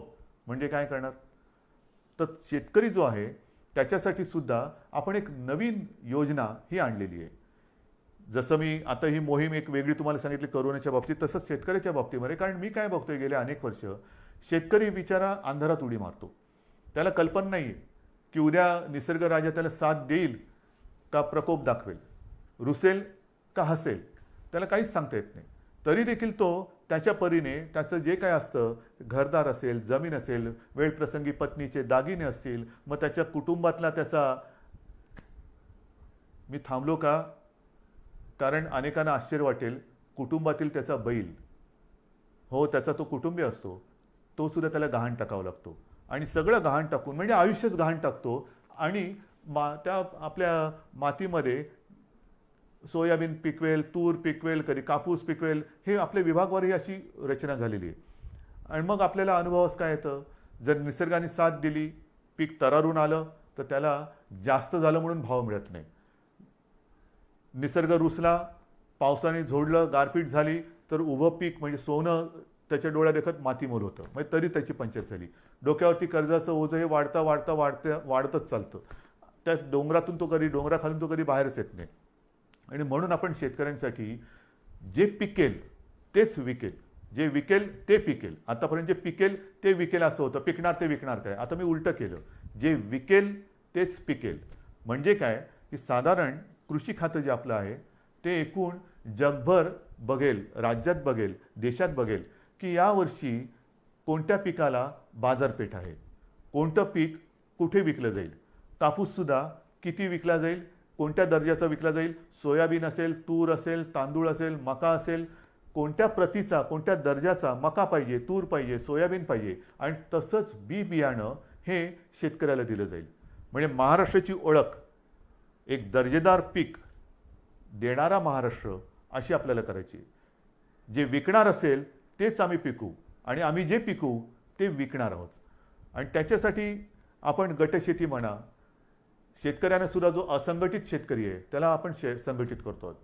म्हणजे काय करणार? तर शेतकरी जो आहे त्याच्यासाठी सुद्धा आपण एक नवीन योजना ही आणलेली आहे. जसं मी आता ही मोहीम एक वेगळी तुम्हाला सांगितली करोनाच्या बाबतीत, तसंच शेतकऱ्याच्या बाबतीमध्ये. कारण मी काय बघतोय गेले अनेक वर्ष, शेतकरी बिचारा अंधारात उडी मारतो. त्याला कल्पना नाही आहे की उद्या निसर्ग राजा त्याला साथ देईल का प्रकोप दाखवेल, रुसेल का हसेल, त्याला काहीच सांगता येत नाही. तरी देखील तो त्याच्या परीने त्याचं जे काय असतं, घरदार असेल, जमीन असेल, वेळप्रसंगी पत्नीचे दागिने असतील, मग त्याच्या कुटुंबातला त्याचा, मी थांबलो का कारण अनेकांना आश्चर्य वाटेल, कुटुंबातील त्याचा बैल, हो त्याचा तो कुटुंबी असतो, तो सुद्धा त्याला गहाण टाकावा लागतो. आणि सगळं गहाण टाकून म्हणजे आयुष्यच गहाण टाकतो. आणि त्या आपल्या मातीमध्ये सोयाबीन पिकवेल, तूर पिकवेल, कधी कापूस पिकवेल, हे आपल्या विभागवारही अशी रचना झालेली आहे. आणि मग आपल्याला अनुभवास काय येतं, जर निसर्गाने साथ दिली, पीक तरारून आलं, तर त्याला जास्त झालं म्हणून भाव मिळत नाही. निसर्ग रुसला, पावसाने झोडलं, गारपीट झाली, तर उभं पीक म्हणजे सोनं त्याच्या डोळ्या देखत मातीमोल होतं, म्हणजे तरी त्याची पंचायत झाली. डोक्यावरती कर्जाचं ओझं हे वाढतच चालतं. त्या डोंगरातून तो कधी, डोंगराखालून तो कधी बाहेरच येत नाही. आणि म्हणून आपण शेतकऱ्यांसाठी जे पिकेल तेच विकेल, जे विकेल ते पिकेल. आतापर्यंत जे पिकेल ते विकेल असं होतं, पिकणार ते विकणार काय. आता मी उलटं केलं, जे विकेल तेच पिकेल. म्हणजे काय की साधारण कृषी खातं जे आपलं आहे ते एकूण जगभर बघेल, राज्यात बघेल, देशात बघेल की यावर्षी कोणत्या पिकाला बाजारपेठ आहे, कोणतं पीक कुठे विकलं जाईल, कापूससुद्धा किती विकला जाईल, कोणत्या दर्जाचा विकला जाईल, सोयाबीन असेल, तूर असेल, तांदूळ असेल, मका असेल, कोणत्या प्रतीचा, कोणत्या दर्जाचा मका पाहिजे, तूर पाहिजे, सोयाबीन पाहिजे. आणि तसंच बी बियाणं हे शेतकऱ्याला दिलं जाईल. म्हणजे महाराष्ट्राची ओळख एक दर्जेदार पीक देणारा महाराष्ट्र अशी आपल्याला करायची. जे विकणार असेल तेच आम्ही पिकू आणि आम्ही जे पिकू ते विकणार आहोत. आणि त्याच्यासाठी आपण गटशेती म्हणा, शेतकऱ्यांना सुद्धा जो असंघटित शेतकरी आहे त्याला आपण संघटित करतो आहोत.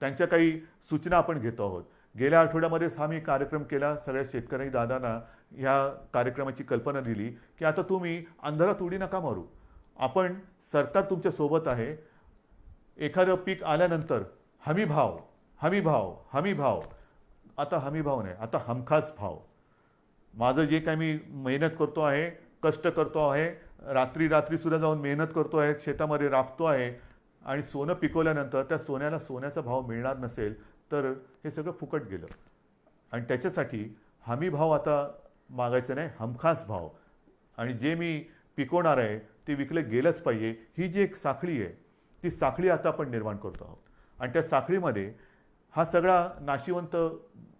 त्यांच्या काही सूचना आपण घेतो आहोत. गेल्या आठवड्यामध्येच हा मी कार्यक्रम केला. सगळ्या शेतकरी दादांना ह्या कार्यक्रमाची कल्पना दिली की आता तुम्ही अंधारात उडी नका मारू. आपण, सरकार तुमच्या सोबत आहे. एखादं पीक आल्यानंतर हमी भाव, हमी भाव, हमी भाव. आता हमी भाव नाही, आता हमखास भाव. माझं जे काही मी मेहनत करतो आहे, कष्ट करतो आहे, रात्री रात्री सुद्धा जाऊन मेहनत करतो आहे, शेतामध्ये राबतो आहे आणि सोनं पिकवल्यानंतर त्या सोन्याला सोन्याचा भाव मिळणार नसेल तर हे सगळं फुकट गेलं. आणि त्याच्यासाठी हमी भाव आता मागायचं नाही, हमखास भाव. आणि जे मी पिकवणार आहे ते विकलं गेलंच पाहिजे. ही जी एक साखळी आहे ती साखळी आता आपण निर्माण करतो आहोत. आणि त्या साखळीमध्ये हा सगळा नाशिवंत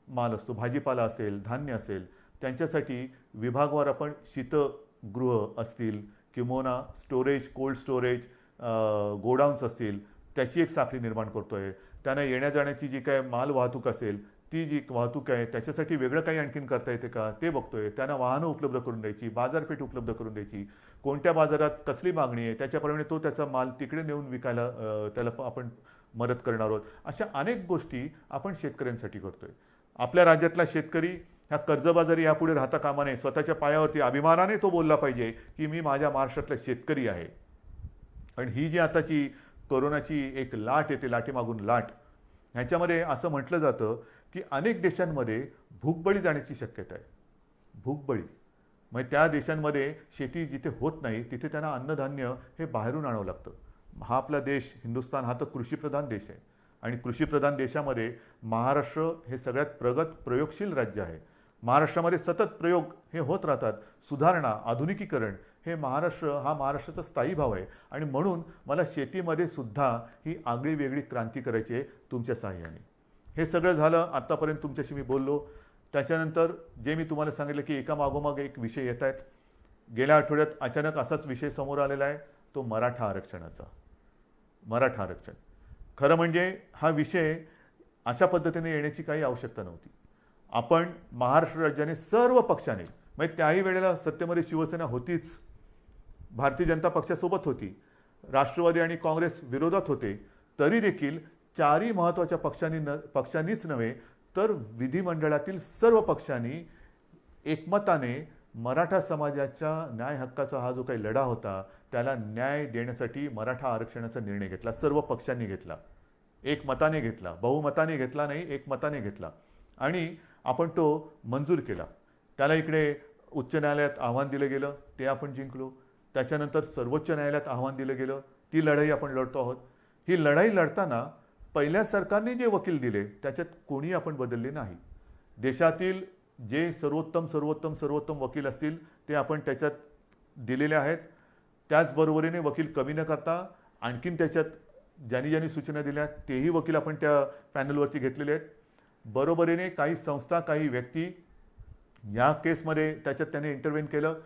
माल असतो, भाजीपाला असेल, धान्य असेल, त्यांच्यासाठी विभागवार आपण शीतगृह असतील किंवा स्टोरेज, कोल्ड स्टोरेज, गोडाऊन्स असतील, त्याची एक साखळी निर्माण करतो आहे. त्यांना येण्या जाण्याची जी काय माल वाहतूक असेल ती जी वाहतूक आहे त्याच्यासाठी वेगळं काही आणखीन करता येते का ते बघतोय. त्यांना वाहनं उपलब्ध करून द्यायची, बाजारपेठ उपलब्ध करून द्यायची, कोणत्या बाजारात कसली मागणी आहे त्याच्याप्रमाणे तो त्याचा माल तिकडे नेऊन विकायला त्याला आपण मदत करणार आहोत. अशा अनेक गोष्टी आपण शेतकऱ्यांसाठी करतोय. आपल्या राज्यातला शेतकरी ह्या कर्जबाजारी यापुढे राहता कामा नये. स्वतःच्या पायावरती अभिमानाने तो बोलला पाहिजे की मी माझ्या महाराष्ट्रातला शेतकरी आहे. आणि ही जी आताची कोरोनाची एक लाट येते, लाटेमागून लाट, ह्याच्यामध्ये असं म्हटलं जातं की अनेक देशांमध्ये भूकबळी जाण्याची शक्यता आहे. भूकबळी म्हणजे त्या देशांमध्ये शेती जिथे होत नाही तिथे त्यांना अन्नधान्य हे बाहेरून आणावं लागतं. हा आपला देश हिंदुस्थान हा तर कृषीप्रधान देश आहे. आणि कृषीप्रधान देशामध्ये महाराष्ट्र हे सगळ्यात प्रगत प्रयोगशील राज्य आहे. महाराष्ट्रामध्ये सतत प्रयोग हे होत राहतात. सुधारणा, आधुनिकीकरण हे महाराष्ट्राचा स्थायी भाव आहे. आणि म्हणून मला शेतीमध्ये सुद्धा ही आगळी वेगळी क्रांती करायची आहे तुमच्या सहाय्याने. हे सगळं झालं, आत्तापर्यंत तुमच्याशी मी बोललो. त्याच्यानंतर जे मी तुम्हाला सांगितलं की एका मागोमाग एक विषय येत आहेत. गेल्या आठवड्यात अचानक असाच विषय समोर आलेला आहे, तो मराठा आरक्षणाचा. मराठा आरक्षण खरं म्हणजे हा विषय अशा पद्धतीने येण्याची काही आवश्यकता नव्हती. आपण महाराष्ट्र राज्याने सर्व पक्षाने, म्हणजे त्याही वेळेला सत्तेमध्ये शिवसेना होतीच, भारतीय जनता पक्षासोबत होती, राष्ट्रवादी आणि काँग्रेस विरोधात होते, तरी देखील चारही महत्त्वाच्या पक्षांनीच नव्हे तर विधिमंडळातील सर्व पक्षांनी एकमताने मराठा समाजाच्या न्याय हक्काचा हा जो काही लढा होता त्याला न्याय देण्यासाठी मराठा आरक्षणाचा निर्णय घेतला. सर्व पक्षांनी घेतला एक मताने घेतला, बहुमताने घेतला नाही, एक मताने घेतला आणि आपण तो मंजूर केला. त्याला इकडे उच्च न्यायालयात आव्हान दिलं गेलं, ते आपण जिंकलो. त्याच्यानंतर सर्वोच्च न्यायालयात आव्हान दिलं गेलं, ती लढाई आपण लढतो आहोत. ही लढाई लढताना पहिल्या सरकारने जे वकील दिले त्याच्यात कोणी आपण बदलले नाही. देशातील जे सर्वोत्तम वकील असतील ते आपण त्याच्यात दिलेले आहेत. त्याचबरोबरीने वकील कमी न करता आणखीन त्याच्यात ज्यांनी सूचना दिल्या तेही वकील आपण त्या पॅनलवरती घेतलेले आहेत. बरोबरीने काही संस्था, काही व्यक्ती या केसमध्ये त्याच्यात त्याने इंटरव्हेन केलं.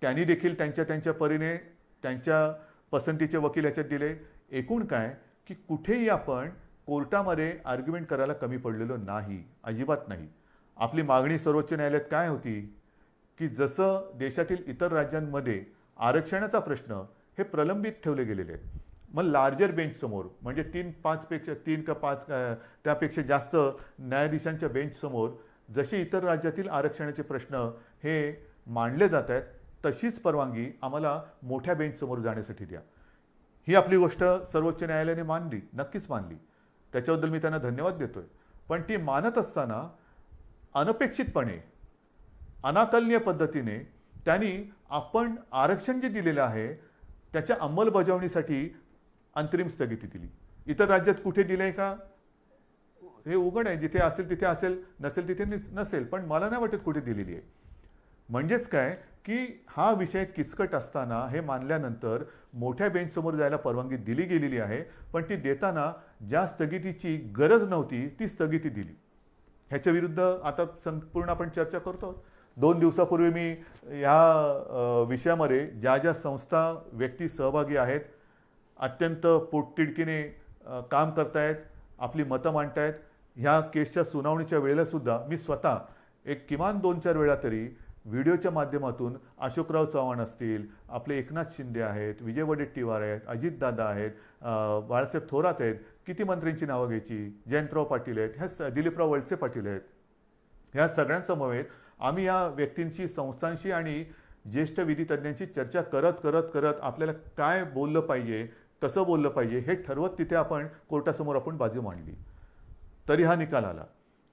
त्यांनी देखील त्यांच्या परीने त्यांच्या पसंतीचे वकील याच्यात दिले. एकूण काय की कुठेही आपण कोर्टामध्ये आर्ग्युमेंट करायला कमी पडलेलो नाही, अजिबात नाही. आपली मागणी सर्वोच्च न्यायालयात काय होती की जसं देशातील इतर राज्यांमध्ये आरक्षणाचा प्रश्न हे प्रलंबित ठेवले गेलेले आहेत, मग लार्जर बेंच समोर म्हणजे 3 का 5 त्यापेक्षा जास्त न्यायाधीशांच्या बेंच समोर जसे इतर राज्यातील आरक्षणाचे प्रश्न हे मांडले जात आहेत तशीच परवानगी आम्हाला मोठ्या बेंच समोर जाण्यासाठी द्या. ही आपली गोष्ट सर्वोच्च न्यायालयाने मानली, नक्कीच मानली. त्याच्याबद्दल मी त्यांना धन्यवाद देतोय. पण ती मानत असताना अनपेक्षितपणे, अनाकलनीय पद्धतीने त्यांनी आपण आरक्षण जे दिलेलं आहे त्याच्या अंमलबजावणीसाठी अंतरिम स्थगिती दिली. इतर राज्यात कुठे दिलंय का हे उघड आहे. जिथे असेल तिथे असेल, नसेल तिथे नसेल, पण मला नाही वाटत कुठे दिलेली आहे. म्हणजेच काय की हा विषय किचकट असताना हे मानल्यानंतर मोठ्या बेंच समोर जायला परवानगी दिली गेलेली आहे, पण ती देताना ज्या स्थगितीची गरज नव्हती ती स्थगिती दिली. ह्याच्या विरुद्ध आता संपूर्ण आपण चर्चा करतो. 2 दिवसापूर्वी मी या विषयामध्ये ज्या संस्था, व्यक्ती सहभागी आहेत, अत्यंत पोटतिडकीने काम करतायत, आपली मतं मांडतायत, ह्या केसच्या सुनावणीच्या वेळेला सुद्धा मी स्वतः एक किमान 2-4 वेळा तरी व्हिडिओच्या माध्यमातून अशोकराव चव्हाण असतील, आपले एकनाथ शिंदे आहेत, विजय वडेट्टीवार आहेत, अजितदादा आहेत, बाळासाहेब थोरात आहेत, किती मंत्र्यांची नावं घ्यायची, जयंतराव पाटील आहेत, ह्या दिलीपराव वळसे पाटील आहेत, ह्या सगळ्यांसमवेत आम्ही या व्यक्तींशी, संस्थांशी आणि ज्येष्ठ विधितज्ञांशी चर्चा करत आपल्याला काय बोललं पाहिजे, कसं बोललं पाहिजे हे ठरवत तिथे आपण कोर्टासमोर आपण बाजू मांडली. तरी हा निकाल आला.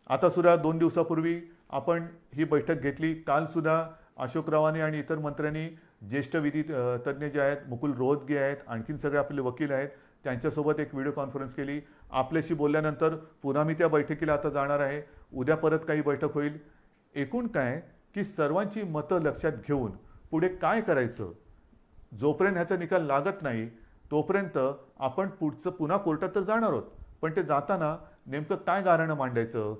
आता सुद्धा 2 दिवसापूर्वी आपण ही बैठक घेतली. काल सुद्धा अशोकरावांनी आणि इतर मंत्र्यांनी, ज्येष्ठ विधी तज्ज्ञ जे आहेत, मुकुल रोहतगी आहेत, आणखीन सगळे आपले वकील आहेत, त्यांच्यासोबत एक व्हिडिओ कॉन्फरन्स केली. आपल्याशी बोलल्यानंतर पुन्हा मी त्या बैठकीला आता जाणार आहे. उद्या परत काही बैठक होईल. एकूण काय की सर्वांची मतं लक्षात घेऊन पुढे काय करायचं, जोपर्यंत ह्याचा निकाल लागत नाही तोपर्यंत आपण पुन्हा कोर्टात तर जाणार आहोत, पण ते जाताना नेमकं काय गाऱ्हाणं मांडायचं,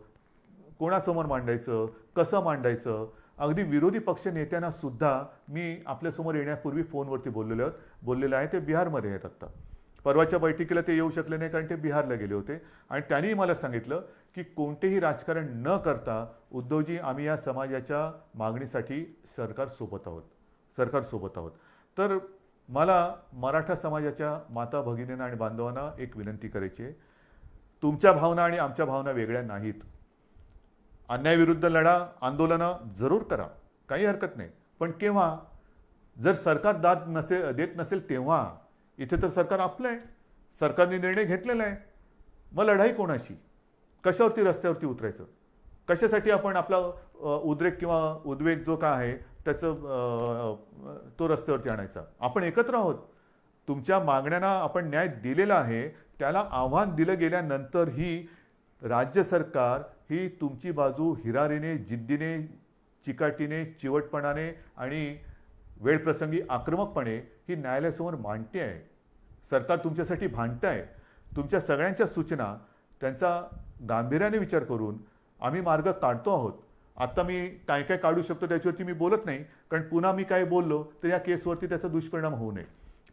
कोणासमोर मांडायचं, कसं मांडायचं. अगदी विरोधी पक्ष नेत्यांना सुद्धा मी आपल्यासमोर येण्यापूर्वी फोनवरती बोललेलं आहे. ते बिहारमध्ये आहेत आत्ता. परवाच्या बैठकीला ते येऊ शकले नाही कारण ते बिहारला गेले होते आणि त्यांनी मला सांगितलं की कोणतेही राजकारण न करता उद्धवजी आम्ही या समाजाच्या मागणीसाठी सरकारसोबत आहोत. तर मला मराठा समाजाच्या माता भगिनींना आणि बांधवांना एक विनंती करायची आहे. तुमच्या भावना आणि आमच्या भावना वेगळ्या नाहीत. अन्यायाविरुद्ध लढा, आंदोलनं जरूर करा, काही हरकत नाही. पण केव्हा, जर सरकार दाद देत नसेल तेव्हा. इथे तर सरकार आपलं आहे, सरकारने निर्णय घेतलेला आहे. मग लढाई कोणाशी, कशावरती रस्त्यावरती उतरायचं, कशासाठी आपण आपला उद्रेक किंवा उद्वेग जो काय आहे त्याचं तो रस्त्यावरती आणायचा. आपण एकत्र आहोत. तुमच्या मागण्यांना आपण न्याय दिलेला आहे. त्याला आव्हान दिलं गेल्यानंतरही राज्य सरकार ही तुमची बाजू हिरारीने, जिद्दीने, चिकाटीने, चिवटपणाने आणि वेळप्रसंगी आक्रमकपणे ही न्यायालयासमोर मांडते आहे. सरकार तुमच्यासाठी भांडत आहे. तुमच्या सगळ्यांच्या सूचना त्यांचा गांभीर्याने विचार करून आम्ही मार्ग काढतो आहोत. आता मी काय काय काढू शकतो त्याच्यावरती मी बोलत नाही, कारण पुन्हा मी काय बोललो तर या केसवरती त्याचा दुष्परिणाम होऊ नये.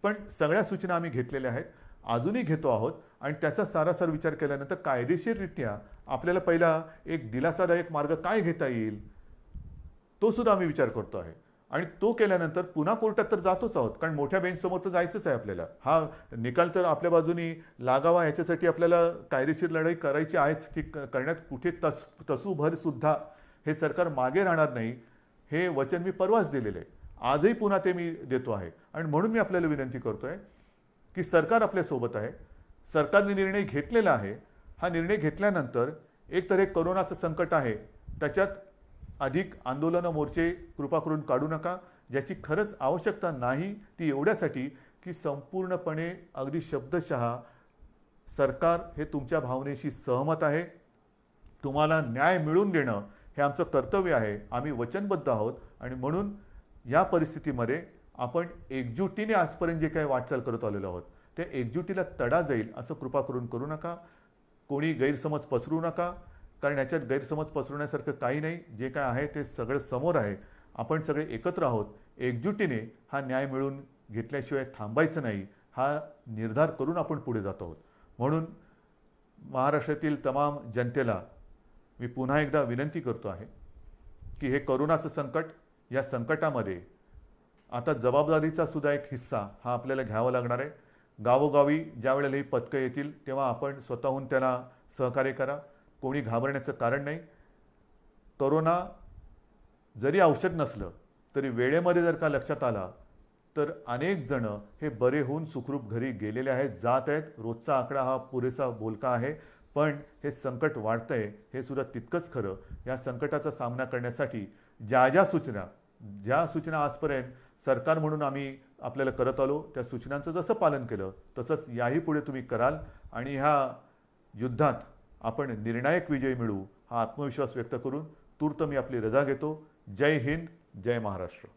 पण सगळ्या सूचना आम्ही घेतलेल्या आहेत, अजूनही घेतो आहोत आणि त्याचा सारासार विचार केल्यानंतर कायदेशीररित्या आपल्याला पहिला एक दिलासादायक मार्ग काय घेता येईल तो सुद्धा आम्ही विचार करतो आहे. आणि तो केल्यानंतर पुन्हा कोर्टात तर जातोच आहोत, कारण मोठ्या बेंच समोर तर जायचंच आहे आपल्याला. हा निकाल तर आपल्या बाजूनी लागावा याच्यासाठी आपल्याला कायदेशीर लढाई करायची आहेच. ती करण्यात कुठे तसूभर सुद्धा हे सरकार मागे राहणार नाही, हे वचन मी परवाच दिलेलं आहे. आजही पुन्हा ते मी देतो आहे. आणि म्हणून मी आपल्याला विनंती करतोय की सरकार आपल्यासोबत आहे. सरकारने निर्णय घेतलेला आहे. हा निर्णय घेतल्यानंतर एकतर एक कोरोनाचं संकट आहे, त्याच्यात अधिक आंदोलनं मोर्चे कृपा करून काढू नका. ज्याची खरंच आवश्यकता नाही ती एवढ्यासाठी की संपूर्णपणे अगदी शब्दशः सरकार हे तुमच्या भावनेशी सहमत आहे. तुम्हाला न्याय मिळवून देणं हे आमचं कर्तव्य आहे. आम्ही वचनबद्ध आहोत आणि म्हणून या परिस्थितीमध्ये आपण एकजुटीने आजपर्यंत जे काही वाटचाल करत आलेलो आहोत त्या एकजुटीला तडा जाईल असं कृपा करून करू नका. कोणी गैरसमज पसरू नका, कारण याच्यात गैरसमज पसरवण्यासारखं काही नाही. जे काय आहे ते सगळं समोर आहे. आपण सगळे एकत्र आहोत. एकजुटीने हा न्याय मिळवून घेतल्याशिवाय थांबायचं नाही हा निर्धार करून आपण पुढे जात आहोत. म्हणून महाराष्ट्रातील तमाम जनतेला मी पुन्हा एकदा विनंती करतो आहे की हे कोरोनाचं संकट, या संकटामध्ये आता जबाबदारीचा सुद्धा एक हिस्सा हा आपल्याला घ्यावा लागणार आहे. गावोगावी ज्या वेळेला ही पथकं येतील तेव्हा आपण स्वतःहून त्याला सहकार्य करा. कोणी घाबरण्याचं कारण नाही. कोरोना जरी औषध नसलं तरी वेळेमध्ये जर का लक्षात आला तर अनेक जण हे बरे होऊन सुखरूप घरी गेलेले आहेत, जात आहेत. रोजचा आकडा हा पुरेसा बोलका आहे, पण हे संकट वाढतंय हे सुद्धा तितकंच खरं. या संकटाचा सामना करण्यासाठी ज्या सूचना आजपर्यंत सरकार म्हणून आम्ही आपल्याला करत आलो त्या सूचनांचं जसं पालन केलं तसंच याही पुढे तुम्ही कराल आणि ह्या युद्धात आपण निर्णायक विजय मिळवू हा आत्मविश्वास व्यक्त करून तूर्त मी आपली रजा घेतो. जय हिंद, जय महाराष्ट्र.